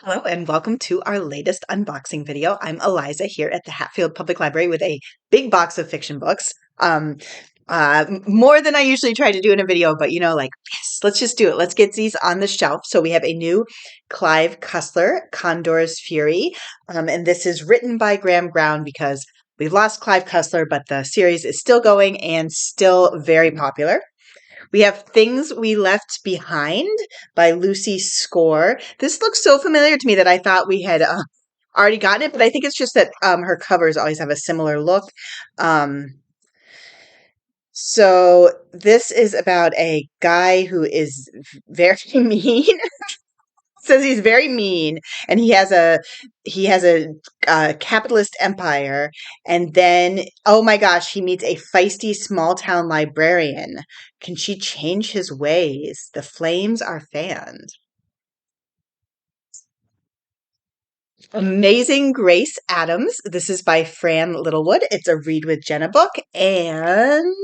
Hello and welcome to our latest unboxing video. I'm Eliza here at the Hatfield Public Library with a big box of fiction books. More than I usually try to do in a video, but yes, let's just do it. Let's get these on the shelf. So we have a new Clive Cussler, Condor's Fury, and this is written by Graham Brown because we've lost Clive Cussler, but the series is still going and still very popular. We have Things We Left Behind by Lucy Score. This looks so familiar to me that I thought we had already gotten it, but I think it's just that her covers always have a similar look. So this is about a guy who is very mean. Says he's very mean, and he has a capitalist empire, and then oh my gosh, he meets a feisty small town librarian. Can she change his ways? The flames are fanned. Amazing Grace Adams. This is by Fran Littlewood. It's a Read with Jenna book. And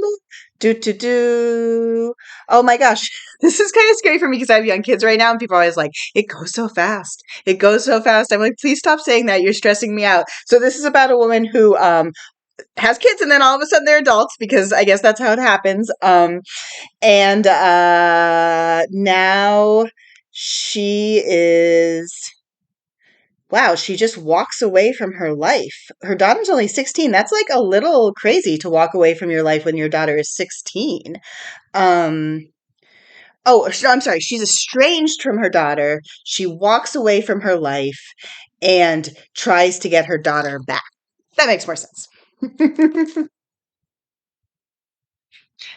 do. Oh my gosh. This is kind of scary for me because I have young kids right now and people are always like, it goes so fast. It goes so fast. I'm like, please stop saying that. You're stressing me out. So this is about a woman who has kids and then all of a sudden they're adults because I guess that's how it happens. And now she is wow, she just walks away from her life. Her daughter's only 16. That's like a little crazy to walk away from your life when your daughter is 16. Um, I'm sorry. She's estranged from her daughter. She walks away from her life and tries to get her daughter back. That makes more sense.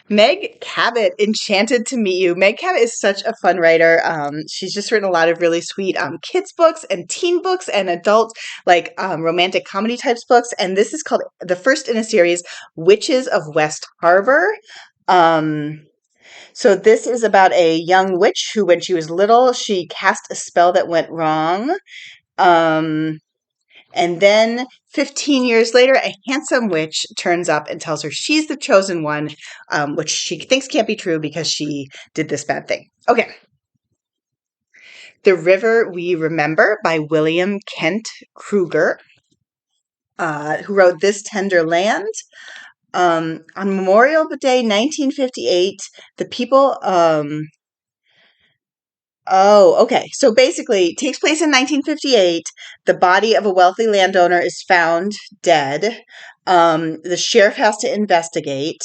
Meg Cabot, Enchanted to Meet You. Meg Cabot is such a fun writer. She's just written a lot of really sweet kids books and teen books and adult romantic comedy types books. And this is called the first in a series, Witches of West Harbor. So this is about a young witch who, when she was little, she cast a spell that went wrong. And then 15 years later, a handsome witch turns up and tells her she's the chosen one, which she thinks can't be true because she did this bad thing. Okay. The River We Remember by William Kent Krueger, who wrote This Tender Land. On Memorial Day 1958, the people... Oh, okay. So basically, it takes place in 1958. The body of a wealthy landowner is found dead. The sheriff has to investigate,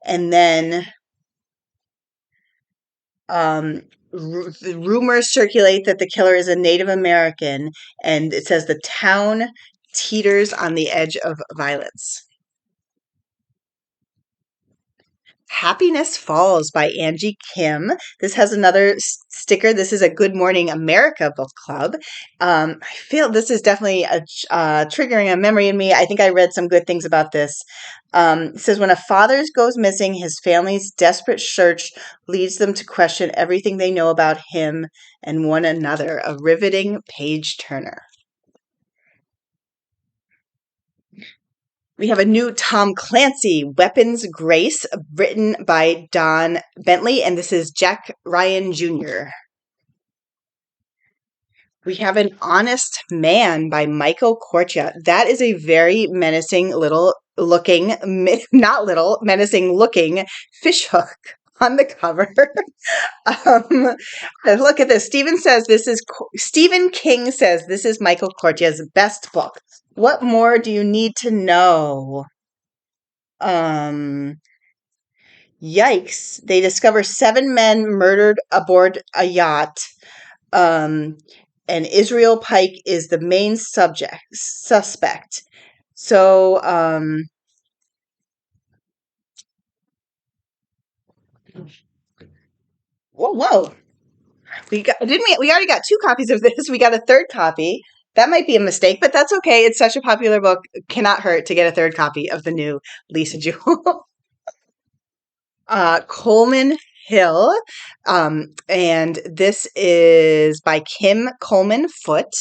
and then rumors circulate that the killer is a Native American, and it says the town teeters on the edge of violence. Happiness Falls by Angie Kim. This has another sticker. This is a Good Morning America book club. I feel this is definitely triggering a memory in me. I think I read some good things about this. It says, when a father goes missing, his family's desperate search leads them to question everything they know about him and one another. A riveting page turner. We have a new Tom Clancy, Weapons Grace, written by Don Bentley, and this is Jack Ryan Jr. We have An Honest Man by Michael Koryta. That is a very menacing menacing looking fishhook on the cover. Look at this. Stephen King says this is Michael Koryta's best book. What more do you need to know? Yikes. They discover 7 men murdered aboard a yacht. And Israel Pike is the main suspect. So, whoa. We already got 2 copies of this. We got a 3rd copy. That might be a mistake, but that's okay. It's such a popular book. Cannot hurt to get a 3rd copy of the new Lisa Jewell. Coleman Hill. And this is by Kim Coleman Foote.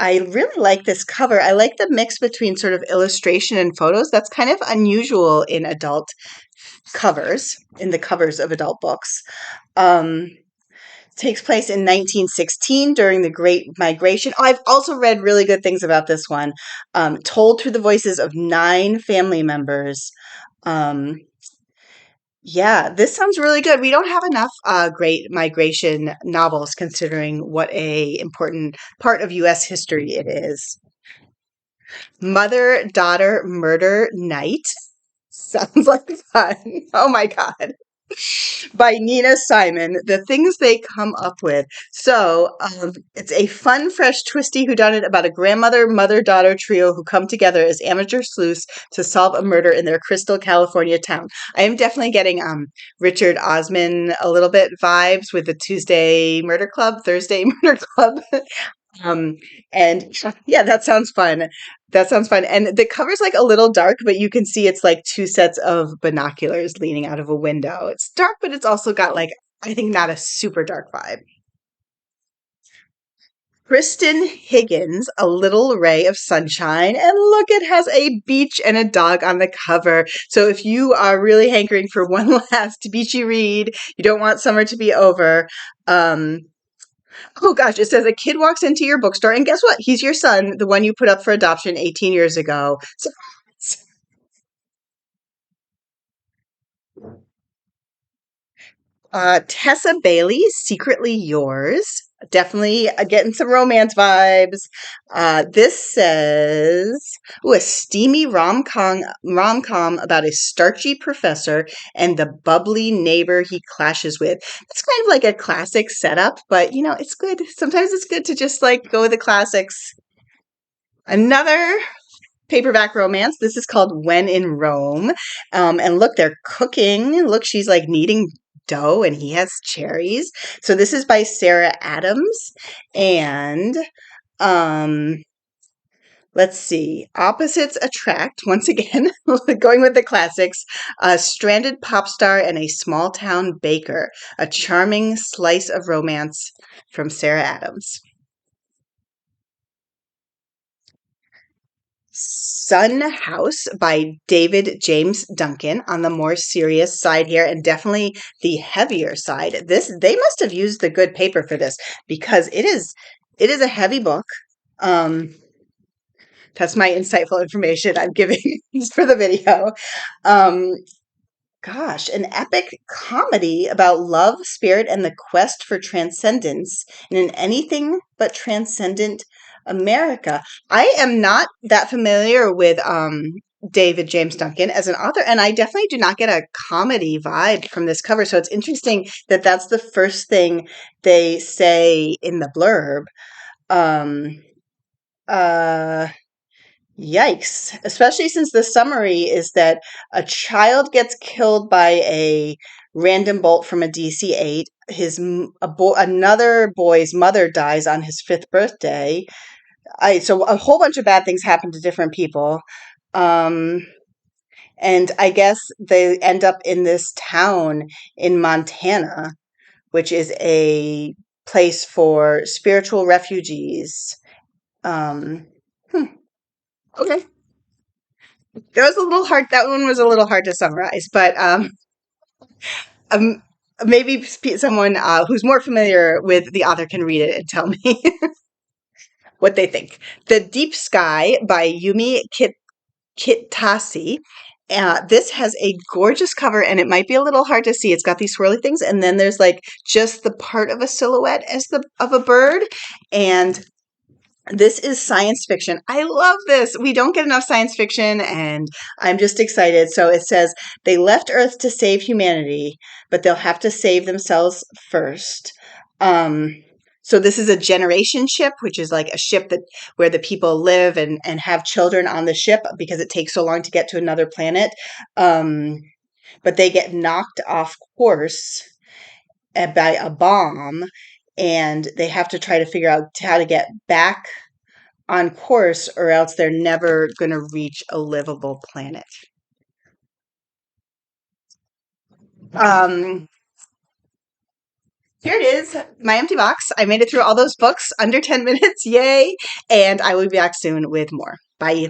I really like this cover. I like the mix between sort of illustration and photos. That's kind of unusual in adult covers, in the covers of adult books. Takes place in 1916 during the Great Migration. Oh, I've also read really good things about this one. Told through the voices of 9 family members. Um, yeah, this sounds really good. We don't have enough Great Migration novels, considering what a important part of U.S. history it is. Mother Daughter Murder Night. Sounds like fun. Oh my God. By Nina Simon, the things they come up with. So it's a fun, fresh, twisty whodunit about a grandmother, mother-daughter trio who come together as amateur sleuths to solve a murder in their Crystal, California town. I am definitely getting Richard Osman a little bit vibes with the Tuesday Murder Club, Thursday Murder Club. Um, and yeah, that sounds fun. That sounds fun. And the cover's like a little dark, but you can see it's like 2 sets of binoculars leaning out of a window. It's dark, but it's also got like, I think, not a super dark vibe. Kristan Higgins, A Little Ray of Sunshine. And look, it has a beach and a dog on the cover. So if you are really hankering for one last beachy read, you don't want summer to be over, oh gosh, it says a kid walks into your bookstore, and guess what? He's your son, the one you put up for adoption 18 years ago. So, Tessa Bailey, Secretly Yours. Definitely getting some romance vibes. This says, ooh, a steamy rom-com about a starchy professor and the bubbly neighbor he clashes with. It's kind of like a classic setup, but you know, it's good. Sometimes it's good to just like go with the classics. Another paperback romance. This is called When in Rome. And look, they're cooking. Look, she's like kneading dough and he has cherries. So this is by Sarah Adams. And um, let's see. Opposites Attract. Once again, going with the classics. A stranded pop star and a small town baker. A charming slice of romance from Sarah Adams. Sun House by David James Duncan, on the more serious side here and definitely the heavier side. This, they must have used the good paper for this because it is a heavy book. Um that's my insightful information I'm giving for the video. Um Gosh, an epic comedy about love, spirit, and the quest for transcendence in an anything but transcendent America. I am not that familiar with David James Duncan as an author, and I definitely do not get a comedy vibe from this cover. So it's interesting that that's the first thing they say in the blurb. Um, uh, Yikes. Especially since the summary is that a child gets killed by a random bolt from a DC-8. Another boy's mother dies on his 5th birthday. So a whole bunch of bad things happen to different people. Um, and I guess they end up in this town in Montana, which is a place for spiritual refugees. Um, hmm, okay. That was a little hard. That one was a little hard to summarize, but um, maybe someone who's more familiar with the author can read it and tell me what they think. The Deep Sky by Yume Kitasei. This has a gorgeous cover, and it might be a little hard to see. It's got these swirly things, and then there's like just the part of a silhouette as the of a bird, and this is science fiction. I love this. We don't get enough science fiction, and I'm just excited. So it says they left Earth to save humanity, but they'll have to save themselves first. Um, so this is a generation ship, which is like a ship that where the people live and have children on the ship because it takes so long to get to another planet. Um, but they get knocked off course by a bomb, and they have to try to figure out how to get back on course, or else they're never going to reach a livable planet. Um, Here it is, my empty box. I made it through all those books under 10 minutes. Yay! And I will be back soon with more. Bye.